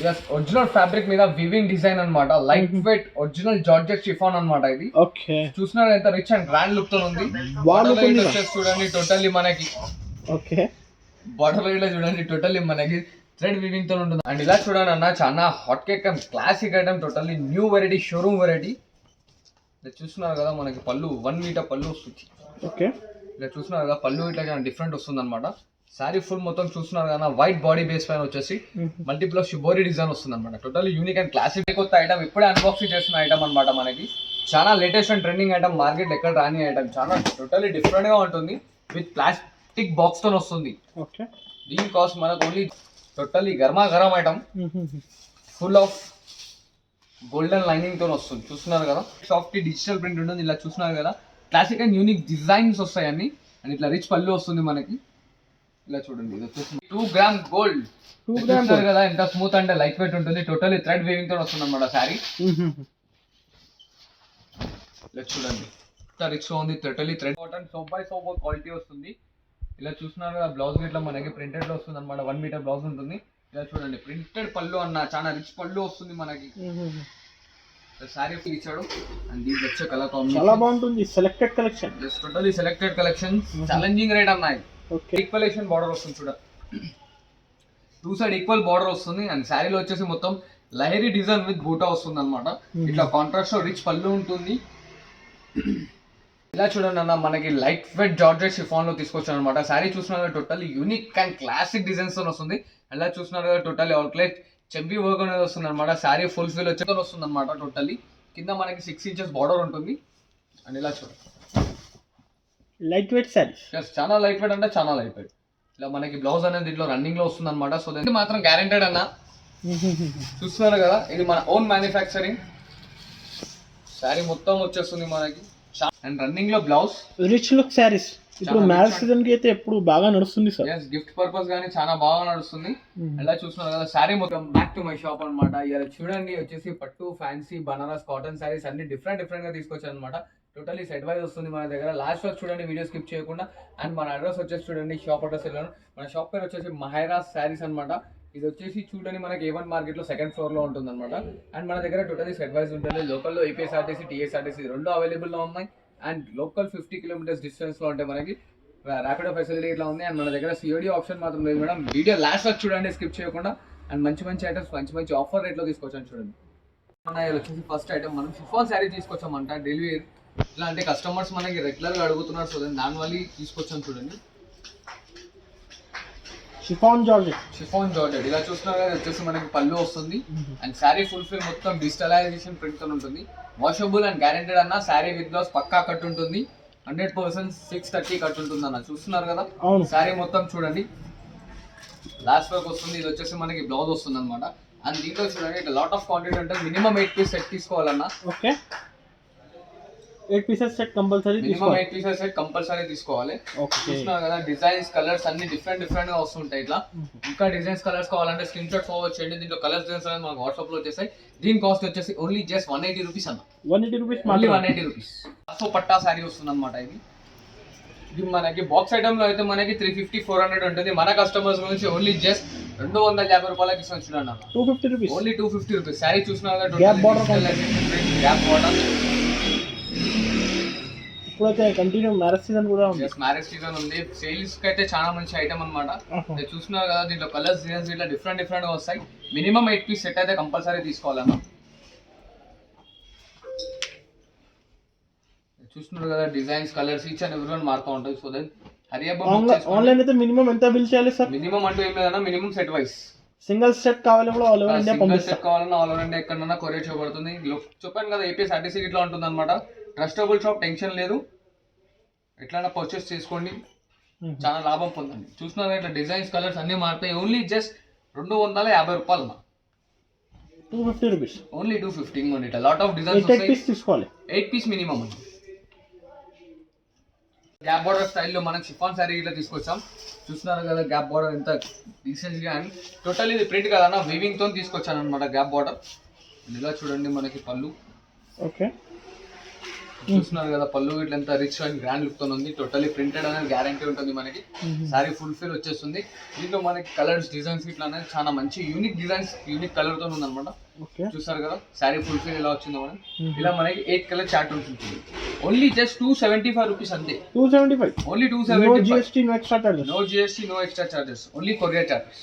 yes original fabric మీద weaving design అన్నమాట light weight original georgette chiffon అన్నమాట ఇది ఓకే చూస్తున్నారు ఎంత రిచ్ అండ్ గ్రాండ్ లుక్ తో ఉంది బార్డర్ లైన్ వచ్చేసి చూడండి టోటల్లీ మనకి ఓకే బార్డర్ లైన్ లో చూడండి టోటల్లీ మనకి థ్రెడ్ వివింగ్ తో ఉంటుంది అండ్ ఇలా చూడండి అన్న చాలా hot cake and classic item totally new variety showroom variety చూస్తున్నారు కదా మనకి పళ్ళు 1 మీటర్ పళ్ళు వస్తుంది ఓకే ఇలా చూస్తున్నారు కదా పళ్ళు ఇట్లా డిఫరెంట్ వస్తుంది అనమాట సారీ ఫుల్ మొత్తం చూస్తున్నారు కదా వైట్ బాడీ బేస్ పైన వచ్చేసి మల్టిపుల్ షిబోరీ డిజైన్ వస్తుంది అనమాట టోటల్ యూనిక్ అండ్ క్లాసిక్ కొత్త ఐటమ్ ఇప్పుడే అన్బాక్సింగ్ చేస్తున్న ఐటమ్ అనమాట మనకి చాలా latest and trending item market ఎక్కడ రాని ఐటమ్ చాలా టోటల్లీ డిఫరెంట్ గా ఉంటుంది విత్ ప్లాస్టిక్ బాక్స్ తో వస్తుంది ఓకే దీని కాస్ట్ మనకు ఓన్లీ టోటల్లీ గర్మా గరం item full of golden lining తో వస్తుంది చూస్తున్నారు కదా సాఫ్ట్ డిజిటల్ ప్రింట్ ఉంటుంది ఇలా చూస్తున్నారు కదా క్లాసిక్ అండ్ యూనిక్ డిజైన్స్ వస్తాయి అన్ని అండ్ ఇట్లా రిచ్ పళ్ళు వస్తుంది మనకి ఇలా చూడండి ఇది వచ్చేసి 2 గ్రామ్ గోల్డ్ చూస్తున్నారు కదా ఎంత స్మూత్ అంటే లైట్ వెయిట్ ఉంటుంది టోటల్లీ థ్రెడ్ వేవింగ్ తో వస్తుంది అనమాట శారీ ఇలా చూడండి ఎంత రిచ్ గా ఉంది totally thread cotton soap by soap quality వస్తుంది ఇలా చూస్తున్నారు కదా బ్లౌజ్ ఇట్లా మనకి ప్రింటెడ్ లో వస్తుంది అనమాట 1 మీటర్ బ్లౌజ్ ఉంటుంది ఇలా చూడండి ప్రింటెడ్ పళ్ళు అన్న చాలా రిచ్ పళ్ళు వస్తుంది మనకి సారీ ఇచ్చాడు అండ్ దీనికి వచ్చే కలర్ కాంబినేషన్ చాలా బాగుంటుంది selected collection just totally selected collection challenging rate అన్నాయి ఓకే ఈక్వలేషన్ బార్డర్ వస్తుంది చూడ 2 సైడ్ ఈక్వల్ బార్డర్ వస్తుంది అండ్ శారీలో వచ్చేసి మొత్తం లహరీ డిజైన్ విత్ బూటా వస్తుంది అనమాట ఇట్లా కాంట్రాస్ట్ రిచ్ పళ్ళు ఉంటుంది ఇలా చూడండి అన్న మనకి లైట్ వెయిట్ జార్జెట్ షిఫాన్ లో తీసుకొచ్చాను అనమాట శారీ చూస్తున్నారు totally unique and classic designs తో వస్తుంది అలా చూస్తున్నారు కదా టోటల్లీ అవుట్లెట్ చెంబీ వర్క్ అనేది వస్తుంది అనమాట శారీ ఫుల్ ఫిల్ వచ్చేతో వస్తుంది అనమాట టోటల్లీ కింద మనకి 6 ఇంచెస్ బార్డర్ ఉంటుంది అండ్ ఇలా చూడండి లైట్ వెయిట్ సారీస్ చాలా లైట్ వెయిట్ అంటే చాలా లైట్ వెయిట్ ఇలా మనకి బ్లౌజ్ అనేది దీంట్లో రన్నింగ్ లో వస్తుంది అనమాట సో ఇది మాత్రం గ్యారెంటెడ్ అన్న చూస్తున్నారు కదా ఇది మన ఓన్ మ్యానుఫ్యాక్చరింగ్ శారీ మొత్తం వచ్చేస్తుంది మనకి అండ్ రన్నింగ్ లో బ్లౌజ్ రిచ్ లుక్ సారీస్ ఇప్పుడు మ్యారేజ్ సీజన్ కి అయితే ఎప్పుడు బాగా నడుస్తుంది సార్ గిఫ్ట్ పర్పస్ గానీ చాలా బాగా నడుస్తుంది ఎలా చూస్తున్నారు కదా శారీ మొత్తం బ్యాక్ టు మై షాప్ అనమాట ఇలా చూడండి వచ్చేసి పట్టు ఫ్యాన్సీ బనారస్ కాటన్ శారీస్ అన్ని డిఫరెంట్ గా తీసుకొచ్చాను అనమాట టోటల్లీ సెట్ వైజ్ వస్తుంది మన దగ్గర లాస్ట్ వరకు చూడండి వీడియో స్కిప్ చేయకుండా అండ్ మన అడ్రస్ వచ్చేసి చూడండి షాప్ అడ్రస్ వెళ్ళాను మన షాప్ పేరు వచ్చేసి మహైరాజ్ శారీస్ అనమాట ఇది వచ్చేసి చూడండి మనకి A1 మార్కెట్ లో 2nd ఫ్లోర్ లో ఉంటుంది అనమాట అండ్ మన దగ్గర టోటల్లీ సెట్ వైజ్ ఉంటుంది లోకల్లో ఏపీఎస్ఆర్టీసీ టీఎస్ఆర్టీసీ రెండు అవైలబుల్ లో ఉన్నాయి అండ్ లోకల్ 50 కిలోమీటర్స్ డిస్టెన్స్ లో ఉంటాయి మనకి ర్యాపిడో ఫెసిలిటీ ఇట్లా ఉంది అండ్ మన దగ్గర సిఓడి ఆప్షన్ మాత్రం లేదు మేడం వీడియో లాస్ట్ వరకు చూడండి స్కిప్ చేయకుండా అండ్ మంచి ఐటమ్స్ మంచి ఆఫర్ రేట్ లో తీసుకొచ్చాను చూడండి మన వచ్చేసి ఫస్ట్ ఐటమ్ మనం షిఫాన్ శారీ తీసుకొచ్చామంట డైలీ ఇలా అంటే కస్టమర్స్ మనకి రెగ్యులర్ గా అడుగుతున్నారు సో దానివల్ల తీసుకొచ్చాను చూడండి షిఫాన్ జార్జెట్ ఇలా చూస్తున్నారు కదా వచ్చేసి మనకి పళ్ళు వస్తుంది అండ్ శారీ ఫుల్ ఫిల్ మొత్తం డిజిటలైజేషన్ ప్రింట్ తో ఉంటుంది వాషబుల్ అండ్ గ్యారెంటెడ్ అన్న శారీ విత్ బ్లౌజ్ పక్కా కట్ ఉంటుంది 100% 630 కట్ ఉంటుంది అన్న చూస్తున్నారు కదా శారీ మొత్తం చూడండి లాస్ట్ వరకు వస్తుంది ఇది వచ్చేసి మనకి బ్లౌజ్ వస్తుంది అనమాట అండ్ దీంట్లో చూడండి లాట్ ఆఫ్ క్వాంటిటీ ఉంటుంది మినిమం 8 పీస్ సెట్ తీసుకోవాలన్నా okay 8 pieces set compulsory minimum 8 pieces set compulsory తీసుకోవాలి చూస్తున్నారు కదా డిజైన్స్ కలర్స్ అన్ని డిఫరెంట్ గా వస్తుంటాయి ఇట్లా ఇంకా డిజైన్స్ కలర్స్ కావాలంటే స్క్రీన్ షాట్ ఫార్వర్డ్ చేయండి దీంట్లో కలర్స్ డిజైన్స్ అనేది మనకు వాట్సాప్ లో వచ్చేసాయి దీని కాస్ట్ వచ్చేసి ఓన్లీ జస్ట్ 180 రూపీస్ అన్న 180 రూపీస్ మళ్ళీ 180 రూపీస్ సో పట్టా శారీ వస్తుంది అనమాట ఇది మనకి బాక్స్ ఐటమ్ లో అయితే మనకి 350-400 ఉంటుంది మన కస్టమర్స్ గురించి ఓన్లీ జస్ట్ 250 రూపాయలకి ఇస్తాను చూడండి అన్న 250 రూపీస్ ఓన్లీ 250 రూపీస్ శారీ చూస్తున్నారు గ్యాప్ బార్డర్ ఇప్పుడైతే కంటిన్యూ మ్యారేజ్ సీజన్ కూడా ఉంది మ్యారేజ్ సీజన్ ఉంది సేల్స్ కి అయితే చాలా మంచి ఐటమ్ అనమాట చూస్తున్నారు కదా దీంట్లో కలర్స్ డిజైన్స్ ఇట్లా డిఫరెంట్ గా వస్తాయి మినిమం 8 పీస్ సెట్ అయితే కంపల్సరీ తీసుకోవాలన్నా చూస్తున్నారు కదా designs colours each and everyone మారుతూ ఉంటాయి సో దెన్ ఆన్లైన్ అయితే మినిమం ఎంత బిల్ చేయాలి సార్ మినిమం అంటూ ఏం లేదన్నా minimum set wise single set కావాలి కూడా ఆల్ ఓవర్ ఇండియా పంపిస్తాం సెట్ కావాలన్నా ఆల్ ఓవర్ ఇండియా ఎక్కడన్నా కొరియర్ చేయబడుతుంది చెప్పాను కదా ఏపీఎస్ఆర్టీసీ ఇట్లా ఉంటుంది అనమాట ట్రస్టబుల్ షాప్ టెన్షన్ లేదు ఎట్లైనా పర్చేస్ చేసుకోండి చాలా లాభం పొందండి చూస్తున్నారు ఇట్లా డిజైన్స్ కలర్స్ అన్ని మారుతాయి ఓన్లీ జస్ట్ 250 రూపాయలు 250 రూపీస్ ఓన్లీ 250 ఉంది ఇట్లా లాట్ ఆఫ్ డిజైన్స్ 8 పీస్ తీసుకోవాలి 8 పీస్ మినిమం అండి గ్యాప్ బార్డర్ స్టైల్లో మనం షిఫాన్ శారీ ఇట్లా తీసుకొచ్చాం చూస్తున్నారు కదా గ్యాప్ బార్డర్ ఎంత డీసెంట్ గా అండ్ టోటల్ ఇది ప్రింట్ కదన్నా వీవింగ్ తో తీసుకొచ్చాను అనమాట గ్యాప్ బార్డర్ ఇలా చూడండి మనకి పళ్ళు ఓకే చూస్తున్నారు కదా పళ్ళు ఇట్లా ఎంత రిచ్ అండ్ గ్రాండ్ లుక్ తో ఉంది. టోటలీ ప్రింటెడ్ అనేది గ్యారంటీ ఉంటుంది మనకి. సారీ ఫుల్ ఫిల్ వచ్చేస్తుంది. దీంట్లో మనకి కలర్స్ డిజైన్స్ ఇట్లా అనేది చాలా మంచి యూనిక్ డిజైన్స్ యూనిక్ కలర్ తో ఉంది అనమాట. చూసారు కదా సారీ ఫుల్ ఫిల్ ఎలా వచ్చిందో మనం. ఇలా మనకి 8 కలర్ చార్ట్ ఉంటుంది. ఓన్లీ జస్ట్ 275 రూపీస్ అంతే. 275 only 275. No GST no extra charges. No GST no extra charges. Only courier charges.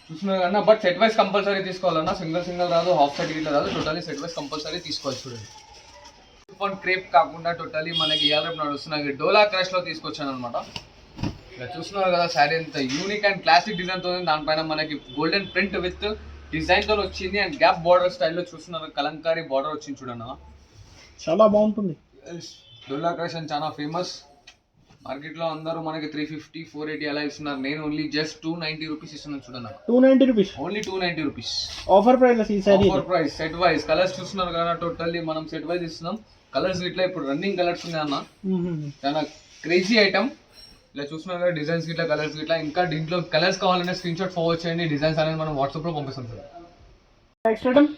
చూస్తున్నారు కన్నా బట్ సెట్ వైస్ కంపల్సరీ తీసుకోవాలన్నా. సింగిల్ రాదు, హాఫ్ సెట్ ఇట్లా రాదు. టోటలీ సెట్ వైస్ కంపల్సరీ తీసుకోవాలి. చూడండి క్రేప్ కాకుండా టోటలీ మనకి ఇవాళ రేపు నడుస్తున్న డోలా క్రష్ లో తీసుకొచ్చాను అనమాట. ఇలా చూస్తున్నారు కదా శారీ ఎంత యూనిక్ అండ్ క్లాసిక్ డిజైన్ తో ఉంది. దానిపైన మనకి గోల్డెన్ ప్రింట్ విత్ డిజైన్ తో వచ్చింది అండ్ గ్యాప్ బార్డర్ స్టైల్లో చూస్తున్నారు. కలంకారీ బార్డర్ వచ్చింది చూడండి. చాలా బాగుంటుంది. డోలా క్రష్ అని చాలా ఫేమస్. మార్కెట్ లో అందరూ మనకి 350 480 అలా ఇస్తున్నారు. నేను ఓన్లీ జస్ట్ 290 రూపీస్ ఇస్తున్నాను చూడన్నా. 290 rupees. Only 290 rupees offer price. ఈ sari offer price set wise. Colours చూస్తున్నారు కదా టోటల్లీ మనం సెట్ వైస్ ఇస్తున్నాం. కలర్స్ ఇట్లా ఇప్పుడు రన్నింగ్ కలర్స్ ఉన్నాయి అన్న. చాలా క్రేజీ ఐటమ్. ఇలా చూస్తున్నారు కదా డిజైన్స్ ఇట్లా కలర్స్ ఇట్లా. ఇంకా దీంట్లో కలర్స్ కావాలంటే స్క్రీన్ షాట్ ఫార్వర్డ్ చేయండి. డిజైన్స్ అనేది మనం వాట్సాప్ లో పంపిస్తాం సార్.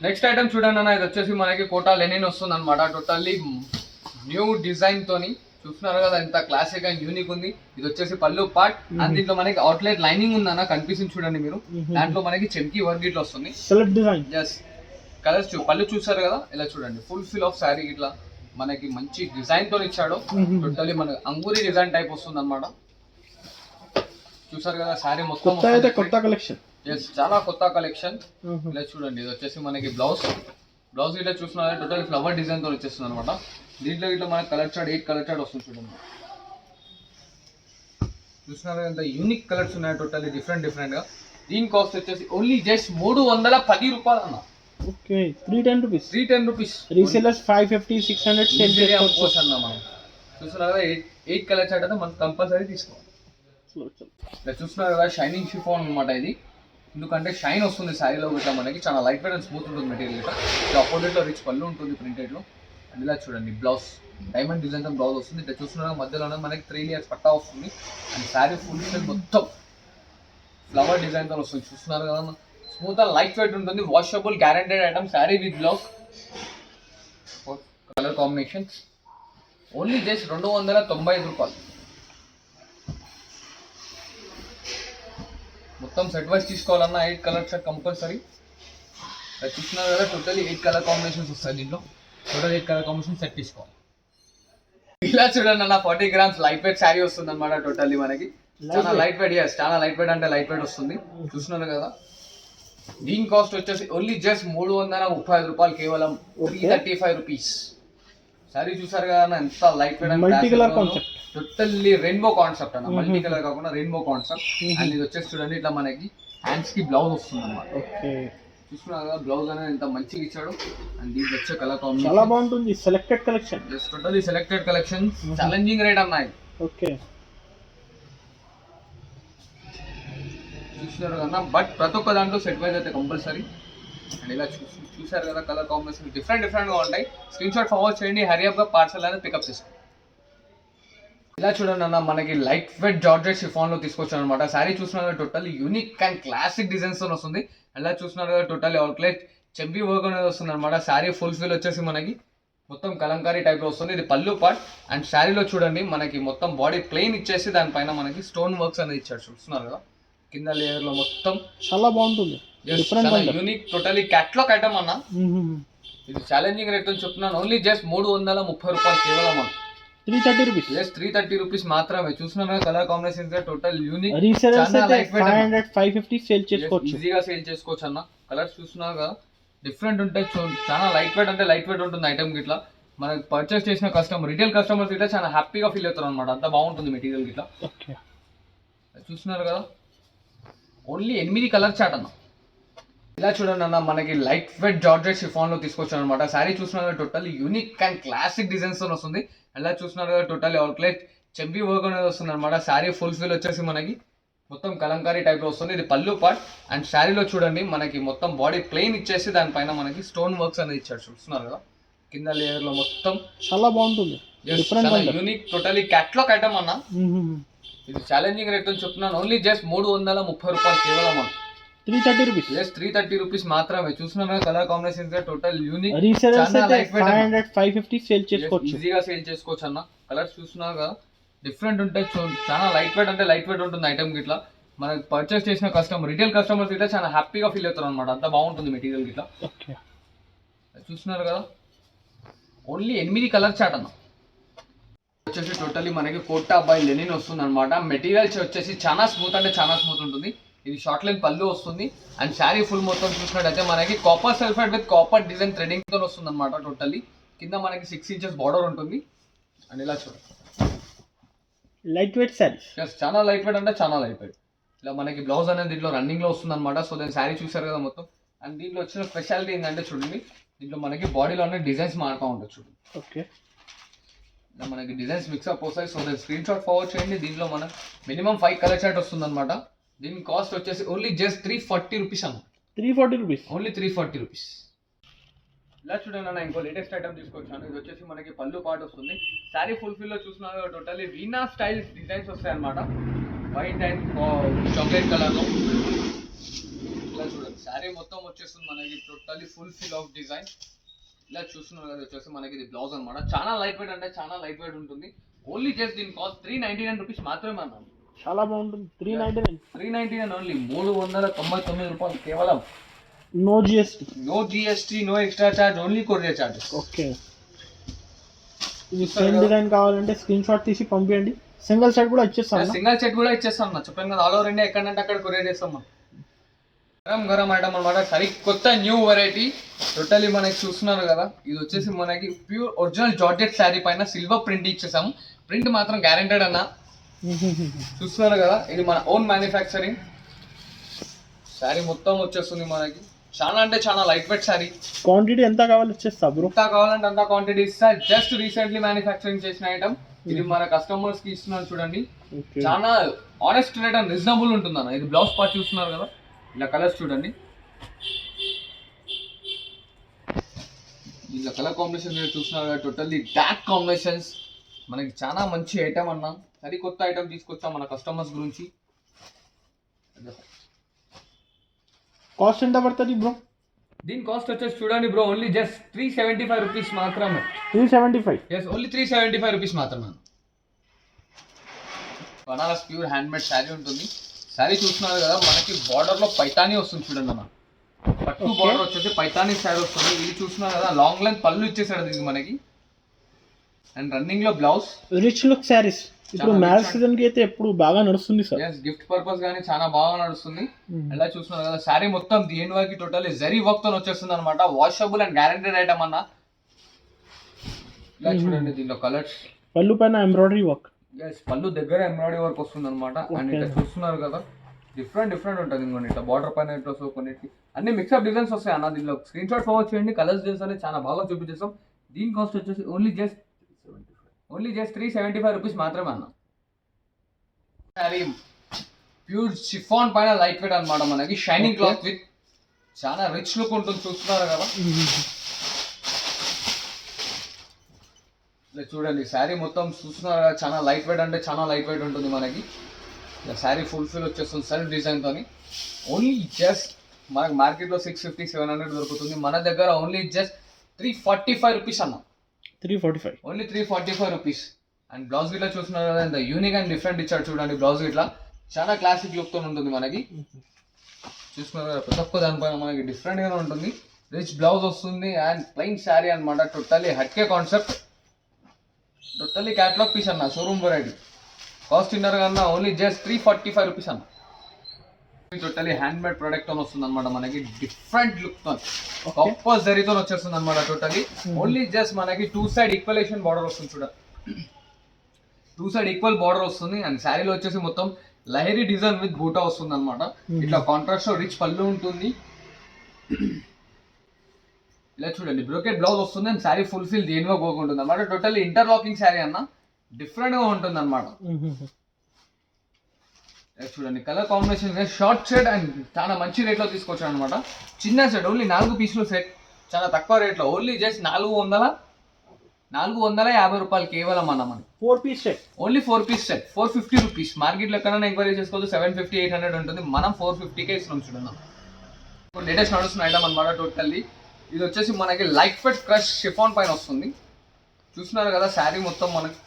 నెక్స్ట్ ఐటమ్ చూడండి అన్న. ఇది వచ్చేసి మనకి కోటా లెనిన్ వస్తుంది అనమాట. టోటల్లీ న్యూ డిజైన్ తోని చూస్తున్నారు కదా ఎంత క్లాసిక్ అండ్ యూనిక్ ఉంది. ఇది వచ్చేసి పళ్ళు పార్ట్ అండ్ దీంట్లో మనకి అవుట్లెట్ లైనింగ్ ఉందన్న. కనిపిస్తుంది చూడండి మీరు. దాంట్లో మనకి చెంకి వర్క్ ఇట్లా వస్తుంది. ఎస్ కలర్స్ పళ్ళు చూసారు కదా ఇలా చూడండి. ఫుల్ ఫిల్ ఆఫ్ శారీ ఇట్లా మనకి మంచి డిజైన్ తో ఇచ్చాడు. టోటలీ మనకి అంగూరి డిజైన్ టైప్ వస్తుంది అనమాట. చూసారు కదా శారీ మొత్తం కొత్త కలెక్షన్. ఎస్ చాలా కొత్త కలెక్షన్. ఇలా చూడండి ఇది వచ్చేసి మనకి బ్లౌజ్ ఇట్లా చూస్తున్నారు. టోటల్ ఫ్లవర్ డిజైన్ తో వచ్చేస్తుంది అనమాట. దీంట్లో ఇట్లా మనకి కలర్ చార్ట్ 8 కలర్ చార్ట్ వస్తుంది చూడండి. చూస్తున్నారు ఎంత యూనిక్ కలర్స్ ఉన్నాయి. టోటల్లీ డిఫరెంట్ గా. దీని కాస్ట్ వచ్చేసి ఓన్లీ జస్ట్ 310 రూపాయలు అన్న. Okay 310 rupees. 310 rupees. Resellers 550 600 sale చేసుకోవచ్చు అన్న మనం. చూస్తున్నారు కదా 8 కలర్ చార్ట్ అయితే మనం కంపల్సరీ తీసుకోవాలి. ఇలా చూస్తున్నారు కదా షైనింగ్ షిఫాన్ అనమాట ఇది. ఎందుకంటే షైన్ వస్తుంది శారీలో ఇట్లా మనకి. చాలా లైట్ వెయిట్ అండ్ స్మూత్ ఉంటుంది మెటీరియల్ ఇట్లా. ఆపోజిట్ లో రిచ్ పళ్ళు ఉంటుంది ప్రింటెడ్ లో. అండ్ ఇలా చూడండి బ్లౌజ్ డైమండ్ డిజైన్ తో బ్లౌజ్ వస్తుంది. ఇట్లా చూస్తున్నారు మధ్యలోనే మనకి 3 లేయర్స్ పట్టా వస్తుంది. అండ్ శారీ ఫుల్ మొత్తం ఫ్లవర్ డిజైన్ తో వస్తుంది. చూస్తున్నారు కదా స్మూత్ అండ్ లైట్ వెయిట్ ఉంటుంది. Washable guaranteed item. Sari with blouse colour combination only just 295 రూపాయలు. మొత్తం సెట్ వైస్ తీసుకోవాలన్నా 8 కలర్ సెట్ కంపల్సరీ. చూస్తున్నారు కదా టోటలీ 8 కలర్ కాంబినేషన్స్ వస్తాయి దీంట్లో. టోటల్ 8 కలర్ కాంబినేషన్ సెట్ తీసుకోవాలి. ఇలా చూడండి అన్న 40 grams లైట్ వెయిట్ శారీ వస్తుంది అనమాట. టోటల్లీ మనకి చాలా లైట్ వెయిట్. చాలా లైట్ వెయిట్ అంటే లైట్ వెయిట్ వస్తుంది. చూస్తున్నారు కదా దీని కాస్ట్ వచ్చేసి ఓన్లీ జస్ట్ 335 రూపాయలు. కేవలం 335 రూపీస్. శారీ చూసారు కదా ఎంత light wait. Multi colour concept. Totally rainbow concept అన్న. మల్టీ కలర్ కాకుండా రెయిన్బో కాన్సెప్ట్. అండ్ ఇది వచ్చేసి చూడండి ఇట్లా మనకి హ్యాండ్స్ కి బ్లౌజ్ వస్తుంది అన్నమాట. చూస్తున్నారు కదా బ్లౌజ్ అనేది ఎంత మంచిగా ఇచ్చాడు. అండ్ దీనికి వచ్చే కలర్ కాంబినేషన్ చాలా బాగుంటుంది. Selected collection. Just totally selected collection. Challenging rate అన్నాయి. ఓకే చూస్తున్నారు కదా బట్ ప్రతి ఒక్క దాంట్లో సెట్ వైజ్ అయితే కంపల్సరీ. అండ్ ఇలా చూసారు కదా కలర్ కాంబినేషన్ డిఫరెంట్ గా ఉంటాయి. స్క్రీన్ షాట్ ఫార్వర్డ్ చేయండి. హరియప్ గా పార్సల్ అనేది పికప్ చేసుకోండి. ఇలా చూడండి అన్న మనకి లైట్ వెయిట్ జార్జెట్ షిఫాన్ లో తీసుకొచ్చాను అనమాట. శారీ చూస్తున్నారు totally unique and classic designs తో వస్తుంది. అలా చూస్తున్నారు కదా టోటల్లీ అవుట్లెట్ చెంపి వర్క్ అనేది వస్తుంది అనమాట. శారీ ఫుల్ ఫిల్ వచ్చేసి మనకి మొత్తం కలంకారీ టైప్ లో వస్తుంది. ఇది పళ్ళు పార్ట్. అండ్ శారీలో చూడండి మనకి మొత్తం బాడీ ప్లెయిన్ ఇచ్చేసి దానిపైన మనకి స్టోన్ వర్క్స్ అనేది ఇచ్చాడు. చూస్తున్నారు కదా కింద లేయర్ లో మొత్తం చాలా బాగుంటుంది. యూనిక్ టోటల్లీ క్యాట్లాగ్ ఐటమ్ అన్న. ఇది ఛాలెంజింగ్ రేట్ అని చెప్తున్నాను. ఓన్లీ జస్ట్ 330 రూపాయలు కేవలం అన్న. 330 రూపీస్. జస్ట్ 330 రూపీస్ మాత్రమే. చూస్తున్నారు colour combination total unique. Resellers అయితే 500 550 సేల్ చేసుకోవచ్చు. ఈజీగా సేల్ చేసుకోవచ్చు అన్న. కలర్స్ చూస్తున్నారు కదా డిఫరెంట్ ఉంటాయి. చాలా లైట్ వెయిట్ అంటే లైట్ వెయిట్ ఉంటుంది ఐటమ్ గిట్లా. మనకి పర్చేస్ చేసిన కస్టమర్ రిటైల్ కస్టమర్స్ ఇట్లా చాలా హ్యాపీగా ఫీల్ అవుతారు అనమాట. అంత బాగుంటుంది మెటీరియల్ గిట్లా. చూస్తున్నారు కదా ఓన్లీ 8 కలర్ చాట్ అన్న. ఇలా చూడండి అన్న మనకి లైట్ వెయిట్ జార్జెట్ షిఫాన్ లో తీసుకొచ్చాను అనమాట. శారీ చూస్తున్నారు totally unique and classic designs తో వస్తుంది. అలా చూస్తున్నారు కదా టోటల్లీ అవుట్లెట్ చెంపి వర్క్ అనేది వస్తుంది అనమాట. శారీ ఫుల్ ఫిల్ వచ్చేసి మనకి మొత్తం కలంకారీ టైప్ లో వస్తుంది. ఇది పళ్ళు పార్ట్. అండ్ శారీలో చూడండి మనకి మొత్తం బాడీ ప్లెయిన్ ఇచ్చేసి దానిపైన మనకి స్టోన్ వర్క్స్ అనేది ఇచ్చాడు. చూస్తున్నారు కదా కింద లేయర్ లో మొత్తం చాలా బాగుంటుంది. యూనిక్ టోటల్లీ క్యాట్లాగ్ ఐటమ్ అన్న. ఇది ఛాలెంజింగ్ రేట్ అని చెప్తున్నాను. ఓన్లీ జస్ట్ 330 రూపాయలు కేవలం అన్న. 330 రూపీస్. జస్ట్ 330 రూపీస్ మాత్రమే. చూస్తున్నాను colour combination total unique. Resellers చాలా అయితే లైట్ వెయిట్ 500 550 సేల్ చేసుకోవచ్చు. ఈజీగా సేల్ చేసుకోవచ్చు అన్న. కలర్స్ చూస్తున్నారు కదా డిఫరెంట్ ఉంటాయి. చాలా లైట్ వెయిట్ అంటే లైట్ వెయిట్ ఉంటుంది ఐటమ్ గిట్లా. మనకి పర్చేస్ చేసిన కస్టమర్ రిటైల్ కస్టమర్స్ ఇట్లా చాలా హ్యాపీగా ఫీల్ అవుతారు అనమాట. అంత బాగుంటుంది మెటీరియల్ గిట్లా. ఓకే, చూస్తున్నారు కదా ఓన్లీ 8 కలర్ చాట్ అన్న. వచ్చేసి టోటల్లీ మనకి కోటా బై లెనిన్ వస్తుంది అనమాట. మెటీరియల్స్ వచ్చేసి చాలా స్మూత్ అంటే చాలా స్మూత్ ఉంటుంది. ఇది షార్ట్ లెంత్ పళ్ళు వస్తుంది అండ్ శారీ ఫుల్ మొత్తం చూసినట్టయితే మనకి copper sulphate with copper design threading తో వస్తుంది అనమాట. టోటల్లీ కింద మనకి 6 ఇంచెస్ బార్డర్ ఉంటుంది అండ్ ఇలా చూడండి లైట్ వెయిట్ సారీస్. చాలా లైట్ వెయిట్ అంటే చాలా లైట్ వెయిట్. ఇలా మనకి బ్లౌజ్ అనేది దీంట్లో రన్నింగ్ లో వస్తుంది అనమాట. సో దాని శారీ చూసారు కదా మొత్తం. అండ్ దీంట్లో వచ్చిన స్పెషాలిటీ ఏంటంటే చూడండి దీంట్లో మనకి బాడీలోనే డిజైన్స్ మారుతూ ఉంటుంది చూడండి. ఓకే, ఇలా మనకి డిజైన్స్ మిక్స్అప్ వస్తాయి. సో దాని స్క్రీన్ షాట్ ఫార్వర్డ్ చేయండి. దీంట్లో మన మినిమం 5 కలర్ చార్ట్ వస్తుంది అనమాట. దీని కాస్ట్ వచ్చేసి ఓన్లీ జస్ట్ 340 రూపీస్ అన్న. 340 రూపీస్, ఓన్లీ 340 రూపీస్. ఇలా చూడండి అన్న ఇంకో లేటెస్ట్ ఐటమ్ తీసుకొచ్చాను. ఇది వచ్చేసి మనకి పళ్ళు పాటు వస్తుంది. శారీ ఫుల్ఫిల్ లో చూసినా టోటల్లీ వీనా స్టైల్ డిజైన్స్ వస్తాయి అనమాట. వైట్ అండ్ చాక్లెట్ కలర్ లో ఇలా చూడండి శారీ మొత్తం వచ్చేస్తుంది మనకి టోటల్లీ ఫుల్ఫిల్ ఆఫ్ డిజైన్. ఇలా చూస్తున్నారు కదా వచ్చేసి మనకి ఇది బ్లౌజ్ అనమాట. చాలా లైట్ వెయిట్ అంటే చాలా లైట్ వెయిట్ ఉంటుంది. ఓన్లీ జస్ట్ దీని కాస్ట్ 399 రూపీస్ మాత్రమే అన్నాను. చాలా బాగుంటుంది. 399 ఓన్లీ 399 రూపాయలు కేవలం. No GST, no extra charge, only courier charges. Okay, ఇది సేమ్ డిజైన్ కావాలంటే స్క్రీన్ షాట్ తీసి పంపించండి. సింగిల్ సెట్ కూడా ఇచ్చేస్తాను. సింగిల్ సెట్ కూడా ఇచ్చేస్తాం అన్న. చెప్పాను కదా ఆల్ ఓవర్ ఇండియా ఎక్కడంటే అక్కడ కొరియర్ చేస్తాం మనం. గరం ఐటమ్ అనమాట. సరి కొత్త న్యూ వెరైటీ టోటలీ మనకి చూస్తున్నారు కదా. ఇది వచ్చేసి మనకి ప్యూర్ ఒరిజినల్ జార్జెట్ శారీ పైన సిల్వర్ ప్రింట్ ఇచ్చేసాము. ప్రింట్ మాత్రం గ్యారెంటెడ్ అన్న. చూస్తున్నారు కదా ఇది మన ఓన్ మ్యానుఫ్యాక్చరింగ్. శారీ మొత్తం వచ్చేస్తుంది మనకి. చాలా అంటే చాలా లైట్ వెయిట్ శారీ. క్వాంటిటీ ఎంత కావాలి ఇచ్చేస్తా బ్రో. ఎంత కావాలంటే అంత క్వాంటిటీ ఇస్తా. జస్ట్ రీసెంట్లీ మ్యానుఫ్యాక్చరింగ్ చేసిన ఐటమ్. ఇది మన కస్టమర్స్ కి ఇస్తున్నాను చూడండి. చాలా ఆనెస్ట్ రేట్ అండ్ రీజనబుల్ ఉంటుంది అన్న. ఇది బ్లౌజ్ పార్ట్ చూస్తున్నారు కదా. ఇలా కలర్స్ చూడండి. ఇలా కలర్ కాంబినేషన్ చూస్తున్నారు కదా టోటల్లీ డార్క్ కాంబినేషన్స్. మనకి చాలా మంచి ఐటమ్ అన్న. సరి కొత్త ఐటమ్ తీసుకొచ్చాం మన కస్టమర్స్ గురించి. కాస్ట్ ఎంత పడుతుంది బ్రో? దీని కాస్ట్ వచ్చేసి చూడండి బ్రో ఓన్లీ జస్ట్ 375 రూపీస్ మాత్రమే. 375? ఎస్, ఓన్లీ 375 రూపీస్ మాత్రమే. Banaras pure hand made sari ఉంటుంది. శారీ చూస్తున్నారు కదా మనకి బార్డర్ లో పైతానీ వస్తుంది చూడండి అన్న. పట్టు బార్డర్ వచ్చేసి పైతానీ శారీ వస్తుంది. ఇది చూస్తున్నారు కదా లాంగ్ లెంత్ పళ్ళు ఇచ్చేసాడు దీనికి మనకి. అండ్ రన్నింగ్ లో బ్లౌజ్. రిచ్ లుక్ శారీస్ ఇప్పుడు మ్యారేజ్ సీజన్ కి అయితే ఎప్పుడు బాగా నడుస్తుంది సార్. ఎస్, గిఫ్ట్ పర్పస్ గానీ చాలా బాగా నడుస్తుంది. ఎలా చూస్తున్నారు కదా శారీ మొత్తం దీని వరకు టోటల్లీ జరీ వర్క్ తో వచ్చేస్తుంది అనమాట. వాషబుల్ అండ్ గ్యారెంటెడ్ ఐటమ్ అన్న. ఇలా చూడండి దీనిలో కలర్స్. పళ్ళు పైన ఎంబ్రాయిడరీ వర్క్. ఎస్, పళ్ళు దగ్గర ఎంబ్రాయిడరీ వర్క్ వస్తుంది అనమాట. అండ్ ఇట్లా చూస్తున్నారు కదా డిఫరెంట్ ఉంటుంది. ఇంకోటి ఇట్లా బార్డర్ పైన ఇట్లా సో కొన్నిటికి అన్ని మిక్స్అప్ డిజైన్స్ వస్తాయి అన్న. దీనిలో స్క్రీన్ షాట్ ఫార్వర్డ్ చేయండి. కలర్స్ డిజైన్స్ అనేది చాలా బాగా చూపించేస్తాం. దీని కాస్ట్ వచ్చేసి ఓన్లీ జస్ట్ 375 రూపీస్ మాత్రమే అన్న. శారీ ప్యూర్ షిఫాన్ పైన లైట్ వెయిట్ అనమాట. మనకి షైనింగ్ క్లాత్ విత్ చాలా రిచ్ లుక్ ఉంటుంది. చూస్తున్నారు కదా ఇలా చూడండి శారీ మొత్తం చూస్తున్నారు కదా చాలా లైట్ వెయిట్ అంటే చాలా లైట్ వెయిట్ ఉంటుంది మనకి. శారీ ఫుల్ఫిల్ వచ్చేస్తుంది సెల్ఫ్ డిజైన్ తోని. ఓన్లీ జస్ట్ మనకి మార్కెట్ లో 650-700 దొరుకుతుంది. మన దగ్గర ఓన్లీ జస్ట్ 345 రూపీస్ అన్న. 345, ఓన్లీ 345 రూపీస్. అండ్ బ్లౌజ్ గిట్లా చూస్తున్నారు కదా ఎంత యూనిక్ అండ్ డిఫరెంట్ ఇచ్చాడు చూడండి. బ్లౌజ్ గిట్లా చాలా క్లాసిక్ లుక్ తో ఉంటుంది మనకి. చూస్తున్నారు కదా ప్రతి ఒక్క దానిపైన మనకి డిఫరెంట్ గానే ఉంటుంది. రిచ్ బ్లౌజ్ వస్తుంది అండ్ ప్లెయిన్ శారీ అనమాట. టోటల్లీ హట్కే కాన్సెప్ట్. టోటల్లీ క్యాటలాగ్ పీస్ అన్న. Showroom variety. కాస్ట్ ఇన్నర్ కన్నా ఓన్లీ జస్ట్ 345 రూపీస్ అన్న. టోటల్లీ హ్యాండ్ మేడ్ ప్రొడక్ట్ తో వస్తుంది అనమాట మనకి. డిఫరెంట్ లుక్ తో కాపర్ జరీతో వచ్చేస్తుంది అనమాట. టోటల్లీ ఓన్లీ జస్ట్ మనకి 2 సైడ్ ఈక్వలేషన్ బార్డర్ వస్తుంది చూడ. 2 సైడ్ ఈక్వల్ బార్డర్ వస్తుంది. అండ్ శారీలో వచ్చేసి మొత్తం లహరీ డిజైన్ విత్ బూటా వస్తుంది అనమాట. ఇట్లా కాంట్రాస్ట్ రిచ్ పళ్ళు ఉంటుంది. ఇలా చూడండి బ్రోకెట్ బ్లౌజ్ వస్తుంది. అండ్ శారీ ఫుల్ఫిల్ దేనిగా పోకుంటుంది అనమాట. టోటల్లీ ఇంటర్లాకింగ్ శారీ అన్న. డిఫరెంట్ గా ఉంటుంది అనమాట. చూడండి colour combination short set and చాలా మంచి రేట్ లో తీసుకొచ్చాను అనమాట. చిన్న సెట్ ఓన్లీ 4 పీసులు సెట్ చాలా తక్కువ రేట్ లో ఓన్లీ జస్ట్ 450 రూపాయలు కేవలం అన్న. మనం 4 piece set only 4 piece set 450 rupees. Market లో ఎక్కడైనా ఎంక్వైరీ చేసుకోవచ్చు 750-800 ఉంటుంది. మనం 450కే ఇస్తున్నాం చూడండి. లేటెస్ట్ నడుస్తున్న ఐటమ్ అనమాట టోటల్లీ. ఇది వచ్చేసి మనకి లైట్ ఫిట్ క్రష్ షిఫాన్ పైన వస్తుంది. చూస్తున్నారు కదా శారీ మొత్తం మనకి,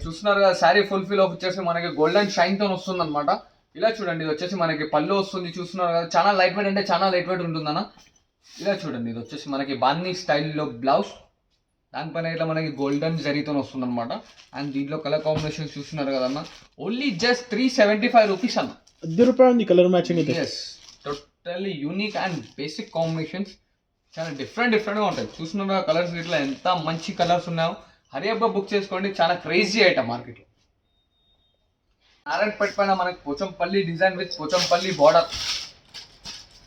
చూస్తున్నారు కదా శారీ ఫుల్ ఫిల్ ఆఫ్ వచ్చేసి మనకి గోల్డెన్ షైన్ తో వస్తుంది అనమాట. ఇలా చూడండి, ఇది వచ్చేసి మనకి పళ్ళు వస్తుంది. చూస్తున్నారు కదా చాలా లైట్ వెయిట్, అంటే చాలా లైట్ వెయిట్ ఉంటుందన్న. ఇలా చూడండి, ఇది వచ్చేసి మనకి బాన్నీ స్టైల్లో బ్లౌజ్, దానిపైన ఇట్లా మనకి గోల్డెన్ జరీతో వస్తుంది అనమాట. అండ్ దీంట్లో కలర్ కాంబినేషన్ చూస్తున్నారు కదన్న, ఓన్లీ జస్ట్ 375 రూపీస్ అన్న. ₹10 ఉంది కలర్ మ్యాచింగ్ అయితే. Yes, totally unique and basic combinations, చాలా డిఫరెంట్గా ఉంటాయి. చూస్తున్నారు కలర్స్ ఇట్లా ఎంత మంచి కలర్స్ ఉన్నాయో. హరియబ్బా బుక్ చేసుకోండి, చాలా క్రేజీ ఐటమ్ మార్కెట్లో. నారాయణపేట పైన మనకి Pochampally design with Pochampally border,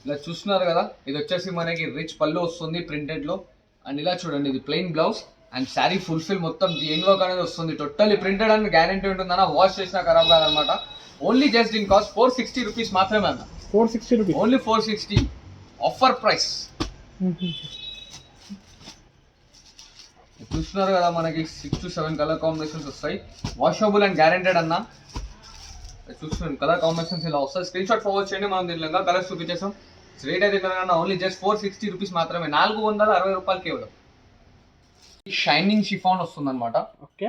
ఇలా చూస్తున్నారు కదా. ఇది వచ్చేసి మనకి రిచ్ పళ్ళు వస్తుంది ప్రింటెడ్లో. అండ్ ఇలా చూడండి, ఇది plain blouse and sari fulfil మొత్తం జెయిన్ వర్క్ అనేది వస్తుంది. టోటల్లీ ప్రింటెడ్ అని గ్యారంటీ ఉంటుందన్న, వాష్ చేసినా ఖరాబ్ కాదనమాట. ఓన్లీ జస్ట్ దీని కాస్ట్ 460 రూపీస్ మాత్రమే అన్న. 460 రూపీస్, ఓన్లీ 460 ఆఫర్ ప్రైస్. చూస్తున్నారు కదా, మనకి 6 to 7 కలర్ కాంబినేషన్స్ వస్తాయి, వాషబుల్ అండ్ గ్యారెంటెడ్ అన్న. చూస్తున్నాను కలర్ కాంబినేషన్స్ ఇలా వస్తాయి. స్క్రీన్ షాట్ ఫార్వర్డ్ చేయండి, మనం దీనిలో ఇంకా కలర్స్ చూపించేసాం. రేట్ అయితే ఓన్లీ జస్ట్ 460 రూపీస్ మాత్రమే, 460 రూపాయలు కేవలం. షైనింగ్ షిఫాన్ వస్తుంది అనమాట. ఓకే,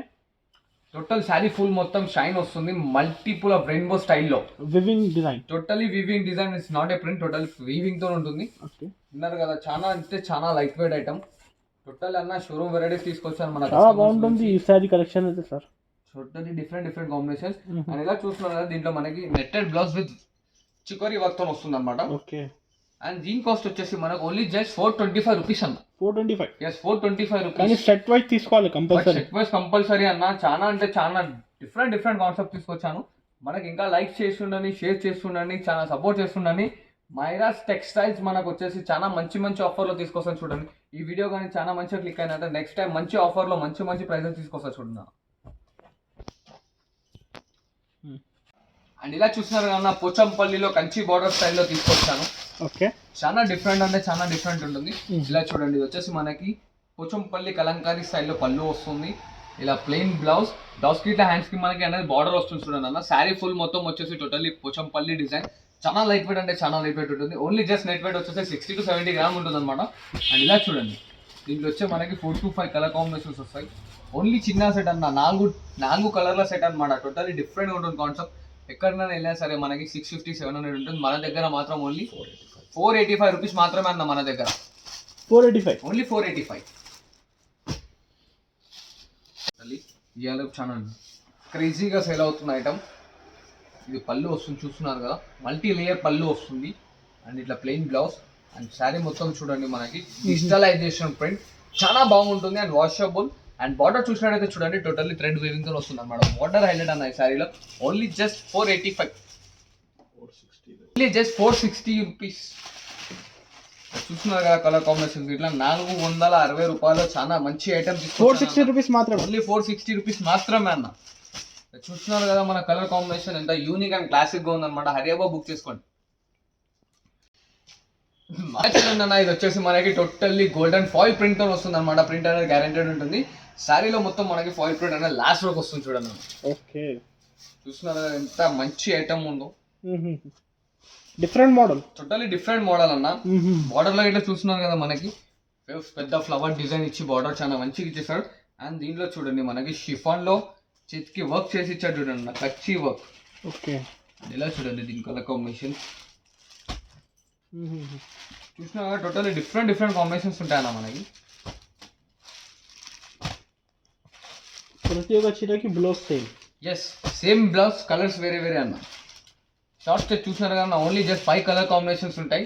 టోటల్ శారీ ఫుల్ మొత్తం షైన్ వస్తుంది, మల్టిపుల్ ఆఫ్ రెయిన్బో స్టైల్లో weaving design. Totally weaving design, it's not a print, total weaving తో ఉంటుంది. విన్నారు కదా, చాలా అంటే చాలా లైట్ వెయిట్ ఐటమ్. టోటల్ అన్న షోరూమ్ వెరైటీస్ తీసుకొచ్చాను మన. చాలా బాగుంటుంది ఈ శారీ కలెక్షన్ అయితే sir. Totally different combinations. And ఇలా చూస్తున్నారు కదా, దీంట్లో మనకి netted blouse with chicory work తో వస్తుంది అనమాట. ఓకే, అండ్ దీని కాస్ట్ వచ్చేసి మనకు ఓన్లీ జస్ట్ 425 రూపీస్ అన్న. 425. Yes, 425 rupees. కానీ సెట్ వైజ్ తీసుకోవాలి కంపల్సరీ. సెట్ వైజ్ కంపల్సరీ అన్న. చాలా అంటే చాలా డిఫరెంట్ కాన్సెప్ట్ తీసుకొచ్చాను. మనకి ఇంకా లైక్ చేస్తుండని, షేర్ చేస్తుండని, చాలా సపోర్ట్ చేస్తుండని. మైరాస్ టెక్స్టైల్స్ మనకు వచ్చేసి చాలా మంచి ఆఫర్లో తీసుకొస్తాను చూడండి. ఈ వీడియో కానీ చాలా మంచిగా క్లిక్ అయినట్టే నెక్స్ట్ టైం మంచి ఆఫర్లో మంచి ప్రైజెస్ తీసుకొస్తా చూడండి. అండ్ ఇలా చూస్తున్నారు కదా, పోచంపల్లిలో కంచి బార్డర్ స్టైల్లో తీసుకొచ్చాను. ఓకే, చాలా డిఫరెంట్ అంటే చాలా డిఫరెంట్ ఉంటుంది. ఇలా చూడండి, ఇది వచ్చేసి మనకి పోచంపల్లి కలంకారీ స్టైల్లో పళ్ళు వస్తుంది. ఇలా ప్లెయిన్ బ్లౌజ్ కి ఇట్లా హ్యాండ్స్ కి మనకి అనేది బార్డర్ వస్తుంది చూడండి అన్న. శారీ ఫుల్ మొత్తం వచ్చేసి టోటల్లీ పోచంపల్లి డిజైన్, చాలా లైట్ వెయిట్ అంటే చాలా లైట్ వెయిట్ ఉంటుంది. ఓన్లీ జస్ట్ నెట్ వెయిట్ వచ్చేసి 60 to 70 గ్రామ్ ఉంటుంది అనమాట. అండ్ ఇలా చూడండి, దీంట్లో వచ్చే మనకి 4 to 5 కలర్ కాంబినేషన్స్ వస్తాయి. ఓన్లీ చిన్న సెట్ అన్న, 4 కలర్ల సెట్ అనమాట. టోటల్లీ డిఫరెంట్ ఉంటుంది కాన్సెప్ట్. ఎక్కడైనా వెళ్ళినా సరే మనకి 650, 700 ఉంటుంది. మన దగ్గర మాత్రం ఓన్లీ 485 రూపీస్ మాత్రమే అన్న. మన దగ్గర 485, ఓన్లీ 485. ఇవాళ చాలా క్రేజీగా సేల్ అవుతున్న ఐటమ్. ఇది పళ్ళు వస్తుంది, చూస్తున్నారు కదా, మల్టీ లేయర్ పళ్ళు వస్తుంది. అండ్ ఇట్లా ప్లెయిన్ బ్లౌజ్ అండ్ శారీ మొత్తం చూడండి మనకి డిజిటలైజేషన్ ప్రింట్, చాలా బాగుంటుంది అండ్ వాషబుల్. అండ్ బార్డర్ చూసినట్టయితే చూడండి, టోటల్లీ థ్రెడ్ వీవింగ్ తో వస్తుంది అనమాట. బార్డర్ హైలైట్ అన్న ఈ శారీలో. Only just 485, only just 460 rupees. చూస్తున్నారు కదా కలర్ కాంబినేషన్, ఇట్లా 460 రూపాయలు చాలా మంచి ఐటమ్. 460 రూపీస్ మాత్రమే, ఓన్లీ 460 రూపీస్ మాత్రమే అన్న. చూస్తున్నారు కదా మన కలర్ కాంబినేషన్ ఎంత యూనిక్ అండ్ క్లాసిక్ గా ఉందన్నమాట. హరియబ్బా బుక్ చేసుకోండి. అన్న ఇది వచ్చేసి మనకి టోటల్లీ గోల్డెన్ ఫాయిల్ ప్రింట్ తో వస్తుంది అనమాట. ప్రింట్ అనేది గ్యారెంటెడ్ ఉంటుంది. శారీలో మొత్తం మనకి ఫాయిల్ ప్రింట్ అనేది లాస్ట్ వరకు వస్తుంది చూడండి. ఓకే, చూస్తున్నారు కదా ఎంత మంచి ఐటమ్ ఉందో. Different model, totally different model అన్న. బార్డర్ లో ఇట్లా చూస్తున్నారు కదా, మనకి పెద్ద ఫ్లవర్ డిజైన్ ఇచ్చి బార్డర్ చాలా మంచిగా ఇచ్చేసాడు. అండ్ దీంట్లో చూడండి మనకి షిఫాన్ లో చేతికి వర్క్ చేసి ఇచ్చాడు చూడండి, కచ్చి వర్క్. ఓకే, ఇలా చూడండి దీని కలర్ కాంబినేషన్. చూసినా టోటల్లీ డిఫరెంట్ కాంబినేషన్స్ ఉంటాయన్న మనకి. ప్రతి ఒక్క చీరకి blouse same. Yes, same blouse, colours వేరే అన్న. షార్ట్ స్టెచ్ చూసినారు కదా, ఓన్లీ జస్ట్ 5 కలర్ కాంబినేషన్స్ ఉంటాయి.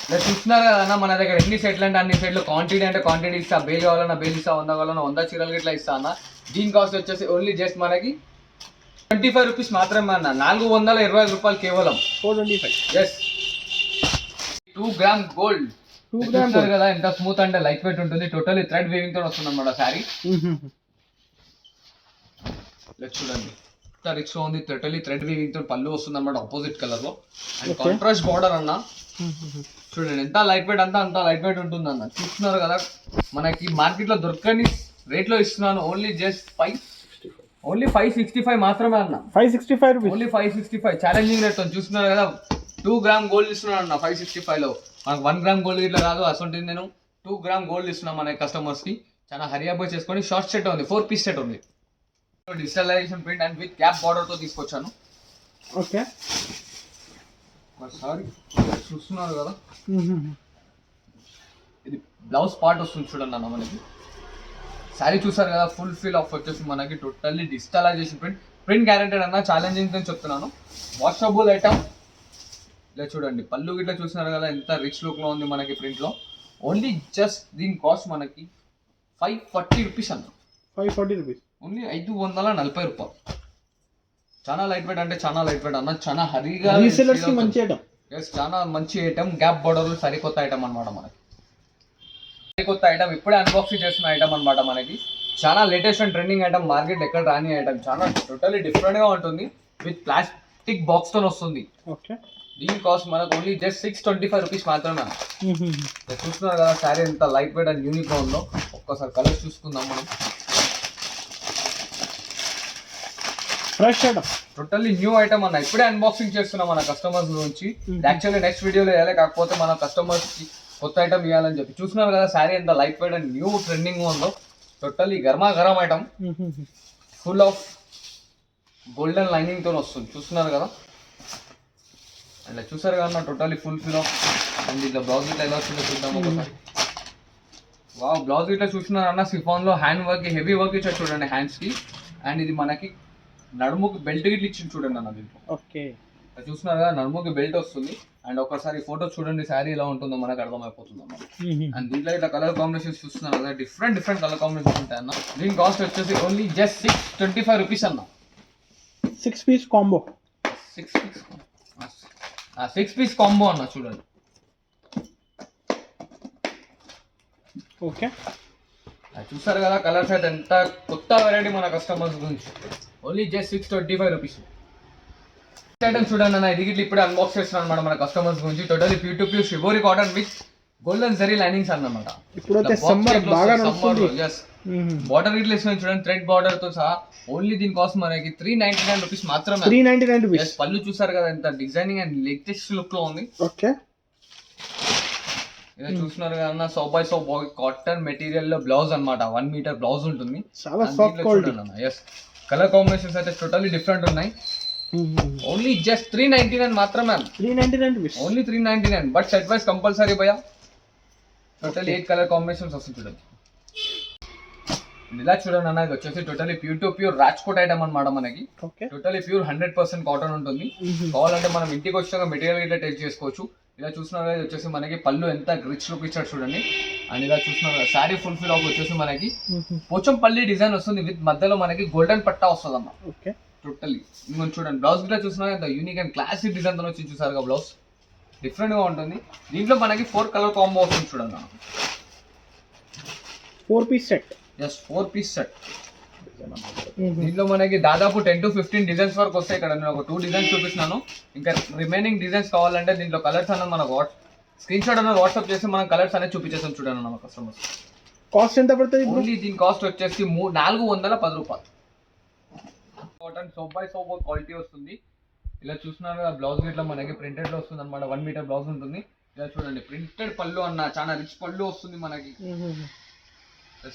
ఇలా చూస్తున్నారు కదా అన్న, మన దగ్గర ఎన్ని సెట్లు అంటే అన్ని సెట్లు, క్వాంటిటీ అంటే క్వాంటిటీ ఇస్తా, బేల్ కావాలన్నా బేల్ ఇస్తా, 100 కావాలన్నా 100 చీరలు ఇట్లా ఇస్తా అన్న. దీని కాస్ట్ వచ్చేసి ఓన్లీ జస్ట్ మనకి 25 రూపీస్ మాత్రమే అన్న. 425 రూపాయలు కేవలం. 425. Yes, 2 gram gold. చూస్తున్నారు కదా ఎంత స్మూత్ అంటే లైట్ వెయిట్ ఉంటుంది. టోటల్లీ థ్రెడ్ వీవింగ్ తో వస్తుంది అనమాట శారీ. చూడండి రిచ్ ఉంది, టోటల్లీ థ్రెడ్ వీవింగ్ తో పళ్ళు వస్తుంది అనమాట ఆపోజిట్ కలర్ లో. అండ్ కాంట్రాస్ట్ బార్డర్ అన్న. చూడండి ఎంత లైట్ వెయిట్, అంత లైట్ వెయిట్ ఉంటుంది అన్న. చూస్తున్నారు కదా, మనకి మార్కెట్ లో దొరకని రేట్ లో ఇస్తున్నాను. ఓన్లీ జస్ట్ ఓన్లీ 565 మాత్రమే అన్న. 565 రూపీస్. ఓన్లీ 565 ఛాలెంజింగ్ రేట్ చూస్తున్నారు కదా. 2 గ్రామ్ గోల్డ్ ఇస్తున్నాను అన్న 565 లో. మనకు 1 గ్రామ్ గోల్డ్ ఇట్లా కాదు, అసలు నేను 2 గ్రామ్ గోల్డ్ ఇస్తున్నాం మన కస్టమర్స్ కి. చాలా హరియా చేసుకొని షార్ట్ సెట్ ఉంది, 4 పీస్ సెట్ ఉంది. Digitalization print and with cap border తో తీసుకొచ్చాను. ఓకే సారీ చూస్తున్నారు కదా, ఇది బ్లౌజ్ పార్ట్ వస్తుంది చూడండి అన్న మనకి. శారీ చూసారు కదా, ఫుల్ ఫిల్ ఆఫ్ వచ్చేసి మనకి టోటల్లీ డిజిటలైజేషన్ ప్రింట్ గ్యారెంటెడ్ అన్న, ఛాలెంజింగ్ అని చెప్తున్నాను. Washable item. ఇలా చూడండి పళ్ళు గిట్లా చూస్తున్నారు కదా, ఎంత రిచ్ లుక్ లో ఉంది మనకి ప్రింట్ లో. ఓన్లీ జస్ట్ దీని కాస్ట్ మనకి 540 రూపీస్ అన్న. 540 రూపీస్. ఓన్లీ 540 రూపాయలు. చాలా లైట్ వెయిట్ అంటే చాలా లైట్ వెయిట్ అన్న, చాలా హరిగా రీసెలర్స్ కి మంచి ఐటమ్. ఎస్ చాలా మంచి ఐటమ్, గ్యాప్ బోర్డర్ సరికొత్త ఐటమ్ అన్నమాట మనకి. సరికొత్త ఐటమ్ ఇప్పుడే అన్బాక్సింగ్ చేస్తున్న ఐటమ్ అన్నమాట మనకి. చాలా latest and trending item, market ఎక్కడ రాని ఐటమ్, చాలా టోటల్లీ డిఫరెంట్ గా ఉంటుంది. విత్ ప్లాస్టిక్ బాక్స్ తో వస్తుంది. ఓకే దీని కాస్ట్ మనకు ఓన్లీ జస్ట్ 625 రూపీస్ మాత్రమే. చూస్తున్నారు కదా శారీ ఎంత లైట్ వెయిట్ అండ్ యూనిక్ గా ఉందో. ఒక్కసారి కలర్స్ చూసుకుందాం మనం. Fresh item, totally new item అన్న, ఇప్పుడే అన్బాక్సింగ్ చేస్తున్నాం మన కస్టమర్స్ నుంచి. యాక్చువల్లీ నెక్స్ట్ వీడియోలో వేయాలి, కాకపోతే మన కస్టమర్స్ కి కొత్త ఐటమ్ ఇవ్వాలని చెప్పి. చూస్తున్నారు కదా శారీ ఎంత light weight and new trending ఉందో. టోటల్లీ గర్మా గరం item, full of golden lining తో వస్తుంది. చూస్తున్నారు కదా, అండ్ చూసారు కదా totally full fill of. And ఇట్లా బ్లౌజ్ ఇట్లా ఎలా వస్తుందో చూద్దాం ఒకసారి. వావ్, బ్లౌజ్ ఇట్లా చూస్తున్నారన్న, సిఫాన్ లో హ్యాండ్ వర్క్, హెవీ వర్క్ ఇచ్చారు చూడండి హ్యాండ్స్ కి. అండ్ ఇది మనకి నడుముకి బెల్ట్ గిట్ల ఇచ్చింది చూడండి అన్న దీంట్లో. ఓకే చూస్తున్నారు కదా, నడుముకి బెల్ట్ వస్తుంది. అండ్ ఒకసారి ఫోటో చూడండి శారీ ఎలా ఉంటుందో మనకు అర్థమైపోతుంది అన్న. అండ్ దీంట్లో ఇట్లా కలర్ కాంబినేషన్స్ చూస్తున్నారు కదా, డిఫరెంట్ కలర్ కాంబినేషన్స్ ఉంటాయి అన్న. దీని కాస్ట్ వచ్చేసి ఓన్లీ జస్ట్ 625 రూపీస్ అన్న. 6 పీస్ కాంబో. 6 పీస్ కాంబో అన్న చూడండి. ఓకే చూసారు కదా కలర్స్ అయితే ఎంత కొత్త వెరైటీ మన కస్టమర్స్ గురించి. Only just 625 rupees. ఐటమ్ చూడండి అన్న, ఇది గిట్ల ఇప్పుడే అన్బాక్స్ చేస్తున్నాను అనమాట మన కస్టమర్స్ గురించి. Totally pure to pure shibori cotton with golden zari linings అన్నమాట. ఇప్పుడైతే సమ్మర్ బాగా నడుస్తుంది. బార్డర్ గిట్ల ఇస్తున్నాయి చూడండి, థ్రెడ్ బార్డర్ తో సహా. ఓన్లీ దీని కాస్ట్ మనకి 399 రూపీస్ మాత్రమే. 399 రూపీస్. పళ్ళు చూసారు కదా ఎంత డిజైనింగ్ అండ్ లేటెస్ట్ లుక్ లో ఉంది. ఓకే ఇలా చూస్తున్నారు కదా so by so cotton material లో బ్లౌజ్ అన్నమాట. 1 మీటర్ బ్లౌజ్ ఉంటుంది. చాలా soft quality. Yes, colour combinations అయితే టోటల్లీ డిఫరెంట్ ఉన్నాయి. ఓన్లీ జస్ట్ 399 మాత్రమే. 399 rupees. Only 399. But set wise compulsory భయ్యా. టోటల్లీ 8 కలర్ కాంబినేషన్స్ వస్తుంది చూడండి. ఇలా చూడండి అన్న, ఇది వచ్చేసి totally pure to pure Rajkot item అన్నమాట మనకి. టోటల్లీ ప్యూర్ 100% కాటన్ ఉంటుంది. కావాలంటే మనం ఇంటికి వచ్చాక మెటీరియల్ ఇట్లా టెస్ట్ చేసుకోవచ్చు. ఇలా చూస్తున్నారు ఇది వచ్చేసి మనకి పళ్ళు ఎంత రిచ్ లుక్ ఇచ్చాడు చూడండి. అండ్ ఇలా చూస్తున్నారు శారీ ఫుల్ ఫిల్ ఆఫ్ వచ్చేసి మనకి పోచంపల్లి డిజైన్ వస్తుంది. విత్ మధ్యలో మనకి గోల్డెన్ పట్టా వస్తుంది అన్న. టోటల్లీ ఇంకొంచెం చూడండి, బ్లౌజ్ కూడా చూస్తున్నారు ఎంత యూనిక్ అండ్ క్లాసిక్ డిజైన్ తో వచ్చి చూసారు బ్లౌజ్ డిఫరెంట్ గా ఉంటుంది. దీంట్లో మనకి 4 కలర్ కాంబో వస్తుంది చూడండి. 4 piece set. Yes, 4 piece set. దీంట్లో మనకి దాదాపు 10 to 15 డిజైన్స్ వరకు వస్తాయి. ఇక్కడ నేను ఒక 2 డిజైన్స్ చూపిస్తున్నాను. ఇంకా రిమైనింగ్ డిజైన్స్ కావాలంటే దీంట్లో కలర్స్ అనేది మనకు స్క్రీన్ షాట్ అనేది వాట్సాప్ చేసి మనం కలర్స్ అనేది చూపించేస్తాం చూడండి మన కస్టమర్స్. కాస్ట్ ఎంత పడుతుంది? ఓన్లీ దీని కాస్ట్ వచ్చేసి 410 రూపాయలు. Cotton soap by soap quality వస్తుంది. ఇలా చూస్తున్నారు కదా, బ్లౌజ్ ఇట్లా మనకి ప్రింటెడ్ లో వస్తుంది అనమాట. 1 మీటర్ బ్లౌజ్ ఉంటుంది. ఇలా చూడండి ప్రింటెడ్ పళ్ళు అన్న, చాలా రిచ్ పళ్ళు వస్తుంది మనకి.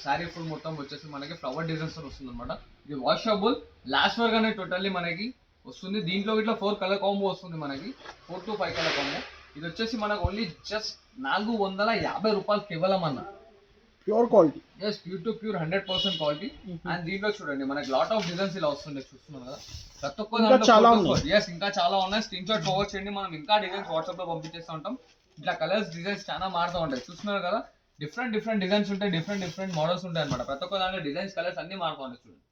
శారీ ఫుల్ మొత్తం వచ్చేసి మనకి ఫ్లవర్ డిజైన్స్ వస్తుంది అనమాట. ఇది వాషబుల్ లాస్ట్ వర్క్ అనేది టోటల్లీ మనకి వస్తుంది. దీంట్లో ఇట్లా 4 కలర్ కాంబో వస్తుంది మనకి, 4 to 5 కలర్ కాంబో. ఇది వచ్చేసి మనకు ఓన్లీ జస్ట్ 450 రూపాయలు కేవలం అన్న. Pure quality. Yes, pure to pure 100% quality. And దీంట్లో చూడండి మనకి లాట్ ఆఫ్ డిజైన్స్ ఇలా వస్తుంది చూస్తున్నాం కదా. ప్రతి ఒక్క ఎస్ ఇంకా చాలా ఉన్నాయి. స్క్రీన్ షాట్ ఫార్వర్డ్ చేయండి, మనం ఇంకా డిజైన్స్ వాట్సాప్ లో పంపించేస్తూ ఉంటాం. ఇట్లా కలర్స్ డిజైన్స్ చాలా మారుతూ ఉంటాయి. చూస్తున్నారు కదా, డిఫరెంట్ డిజైన్స్ ఉంటాయి, డిఫరెంట్ మోడల్స్ ఉంటాయి అనమాట. ప్రతి ఒక్క దాంట్లో డిజైన్స్ కలర్స్ అన్ని మారుతూ ఉంటాయి చూడండి.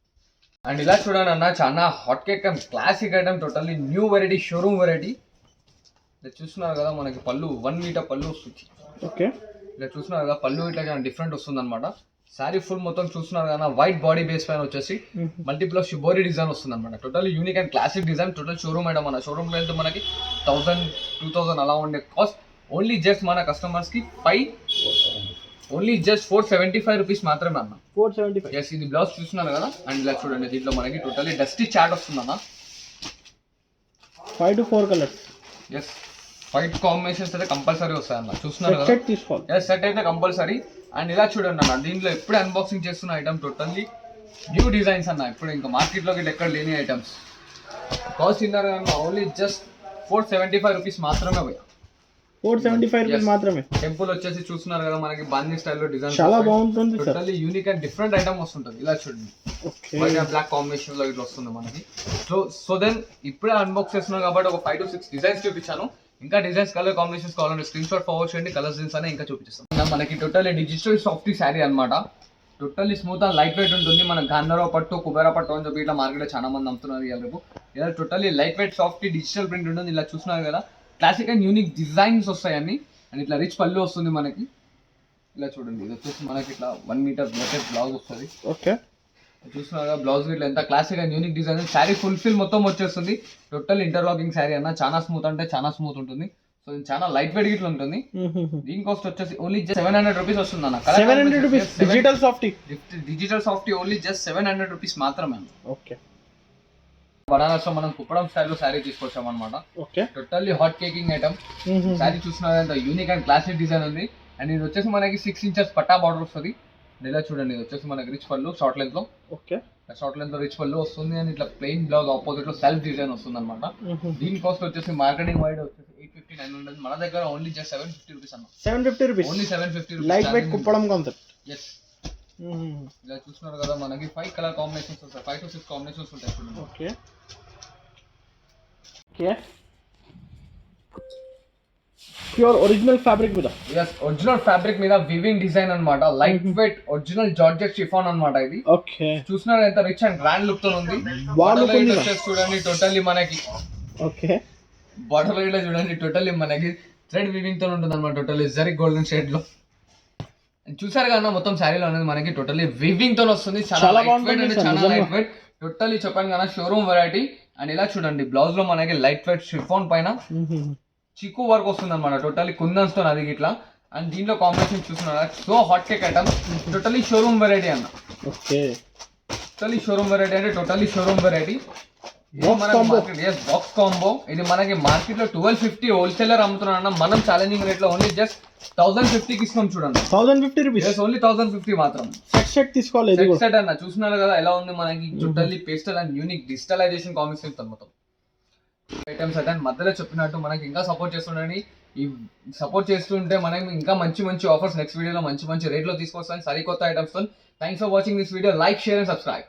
అండ్ ఇలా చూడండి అన్న, చాలా hot cake and classic item, totally new variety, showroom variety. ఇలా చూస్తున్నారు కదా మనకి పళ్ళు 1 మీటర్ పళ్ళు వస్తుంది. ఓకే, ఇలా చూస్తున్నారు కదా పళ్ళు ఇట్లా డిఫరెంట్ వస్తుంది అనమాట. శారీ ఫుల్ మొత్తం చూస్తున్నారు కదా, వైట్ బాడీ బేస్ పైన వచ్చేసి మల్టిపుల్ ఆఫ్ షిబోరి డిజైన్ వస్తుంది అనమాట. Total unique and classic design. Total showroom item మన షోరూమ్ లో వెళ్తే మనకి 1000-2000 అలా ఉండే కాస్ట్. ఓన్లీ జస్ట్ మన కస్టమర్స్ కి 5 ఓన్లీ జస్ట్ 475 రూపీస్ మాత్రమే అన్న. 475. ఎస్, ఇది బ్లౌజ్ చూస్తున్నారు కదా, అండ్ ఇలా చూడండి దీంట్లో మనకి టోటలీ డస్టీ చాట్ వస్తుందన్న. 5 to 4 కలర్స్. ఎస్, 5 కాంబినేషన్స్ అయితే కంపల్సరీ వస్తాయన్న, చూస్తున్నారు కదా. సెట్ తీసుకోవాలి. ఎస్, సెట్ అయితే కంపల్సరీ. అండ్ ఇలా చూడండి అన్న, దీంట్లో ఎప్పుడే అన్బాక్సింగ్ చేస్తున్న ఐటమ్ టోటల్లీ న్యూ డిజైన్స్ అన్న, ఇప్పుడు ఇంకా మార్కెట్లోకి ఎక్కడ లేని ఐటమ్స్. కాస్ట్ ఇన్నారు అన్న, ఓన్లీ జస్ట్ 475 రూపీస్ మాత్రమే భయ్యా. 475 రూపీస్ మాత్రమే. టెంపుల్ వచ్చేసి చూస్తున్నారు కదా, మనకి బాందీ స్టైల్లో డిజైన్ చాలా బాగుంటుంది sir. Totally unique and different item వస్తుంటుంది. ఇలా చూడండి, okay, white and black combination లో ఇట్లా వస్తుంది మనకి. సో దెన్ ఇప్పుడే అన్బాక్స్ చేస్తున్నాం కాబట్టి ఒక 5 to 6 డిజైన్స్ చూపించాను. ఇంకా డిజైన్స్ కలర్ కాంబినేషన్స్ కావాలంటే స్క్రీన్ షాట్ ఫార్వర్డ్ చేయండి, కలర్స్ డిజైన్స్ అనే ఇంకా చూపిస్తాం. మనకి టోటల్లీ డిజిటల్ సాఫ్టీ శారీ అన్నమాట. Totally smooth and light weight ఉంటుంది. మన గాంధర్వ పట్టు, కుబేరా పట్టు అని చెప్పి ఇట్లా మార్కెట్లో చాలా మంది అమ్ముతున్నారు ఇవాళ రేపు. ఇలా totally light weight softy digital print ఉంటుంది. ఇలా చూస్తున్నారు కదా, క్లాసిక్ అండ్ యూనిక్ డిజైన్స్ వస్తాయి అన్ని. అండ్ ఇట్లా రిచ్ పళ్ళు వస్తుంది మనకి. ఇలా చూడండి, ఇది వచ్చేసి మనకి ఇట్లా 1 మీటర్ బ్లౌజ్ వస్తుంది. ఓకే, చూస్తున్నారు కదా, బ్లౌజ్ ఇట్లా ఎంత classic and unique design. Sari fulfil మొత్తం వచ్చేస్తుంది. టోటల్ ఇంటర్లాకింగ్ శారీ అన్న, చాలా స్మూత్ అంటే చాలా స్మూత్ ఉంటుంది. సో ఇది చాలా లైట్ వెయిట్ ఇట్లా ఉంటుంది. దీని కాస్ట్ వచ్చేసి ఓన్లీ 700 రూపీస్ వస్తుంది అన్న. 700 rupees digital softy. Digital softy only just 700 rupees మాత్రమే. ఓకే, బనారస్ లో మనం కుప్పడం స్టైల్లో శారీ తీసుకొచ్చాం అనమాట. Okay, totally hot caking item. Sari చూస్తున్నారు, యూనిక్ అండ్ క్లాసిక్ డిజైన్ ఉంది. అండ్ ఇది వచ్చేసి మనకి 6 inches పట్టా బార్డర్ వస్తుంది. ఇలా చూడండి, ఇది వచ్చేసి మనకి రిచ్ పళ్ళు షార్ట్ లెంత్ లో. ఓకే, షార్ట్ లెంత్ లో రిచ్ పళ్ళు వస్తుంది. అండ్ ఇట్లా ప్లెయిన్ బ్లౌజ్ ఆపోజిట్ లో సెల్ఫ్ డిజైన్ వస్తుంది అనమాట. దీని కాస్ట్ వచ్చేసి మార్కెటింగ్ వైడ్ వచ్చేసి 850-900. మన దగ్గర ఓన్లీ జస్ట్ 750 రూపీస్ అన్న. 750 rupees only 750 rupees. Light weight Kuppadam concept. Yes, ఇలా చూస్తున్నారు కదా, మనకి 5 కలర్ కాంబినేషన్స్ వస్తాయి. 5 to 6 కాంబినేషన్స్ ఉంటాయి చూడండి. Okay, okay, pure original fabric మీద. ఎస్, ఒరిజినల్ ఫ్యాబ్రిక్ మీద వివింగ్ డిజైన్ అన్నమాట. Light weight original georgette chiffon అన్నమాట ఇది. ఓకే, చూస్తున్నారు ఎంత రిచ్ అండ్ గ్రాండ్ లుక్ తో ఉంది. బార్డర్ చూడండి టోటల్లీ మనకి. ఓకే, బార్డర్ లో చూడండి టోటల్లీ మనకి థ్రెడ్ వివింగ్ తో ఉంటుంది అనమాట. టోటల్లీ జరీ గోల్డెన్ షేడ్ లో చూసారు కదా, మొత్తం శారీలో అనేది మనకి టోటల్లీ వివింగ్ తో వస్తుంది. చాలా లైట్ వెయిట్ అంటే చాలా లైట్ వెయిట్. టోటల్లీ చెప్పాను కదా, షోరూమ్ వెరైటీ. అండ్ ఇలా చూడండి, బ్లౌజ్ లో మనకి లైట్ వెయిట్ షిఫాన్ పైన చిక్కు వర్క్ వస్తుంది అనమాట. టోటల్లీ కుందన్స్ తో అది ఇట్లా. అండ్ దీంట్లో కాంబినేషన్ చూస్తున్నారా, so hot cake item. Totally showroom variety అన్న. ఓకే, టోటల్లీ షోరూమ్ వెరైటీ అంటే totally showroom variety. Box combo. ఇది మనకి మార్కెట్ లో 1250 హోల్సేలర్ అమ్ముతున్నా. మనం ఛాలెంజింగ్ రేట్ లో ఓన్లీ జస్ట్ 1050కి ఇస్తున్నాం చూడండి. 1050 రూపీస్ ఓన్లీ 1050 మాత్రం. సెట్ తీసుకోవాలి. సెట్ అన్న, చూస్తున్నారు కదా ఎలా ఉంది మనకి. Totally pastel and unique digitalisation combination మొత్తం ఐటమ్స్ అయితే. మధ్యలో చెప్పినట్టు మనకి ఇంకా సపోర్ట్ చేస్తుండీ. ఈ సపోర్ట్ చేస్తుంటే మనకి ఇంకా మంచి మంచి ఆఫర్స్ నెక్స్ట్ వీడియోలో మంచి మంచి రేట్లో తీసుకొస్తాను సరికొత్త ఐటమ్స్ తో. Thanks for watching this video. Like, share and subscribe.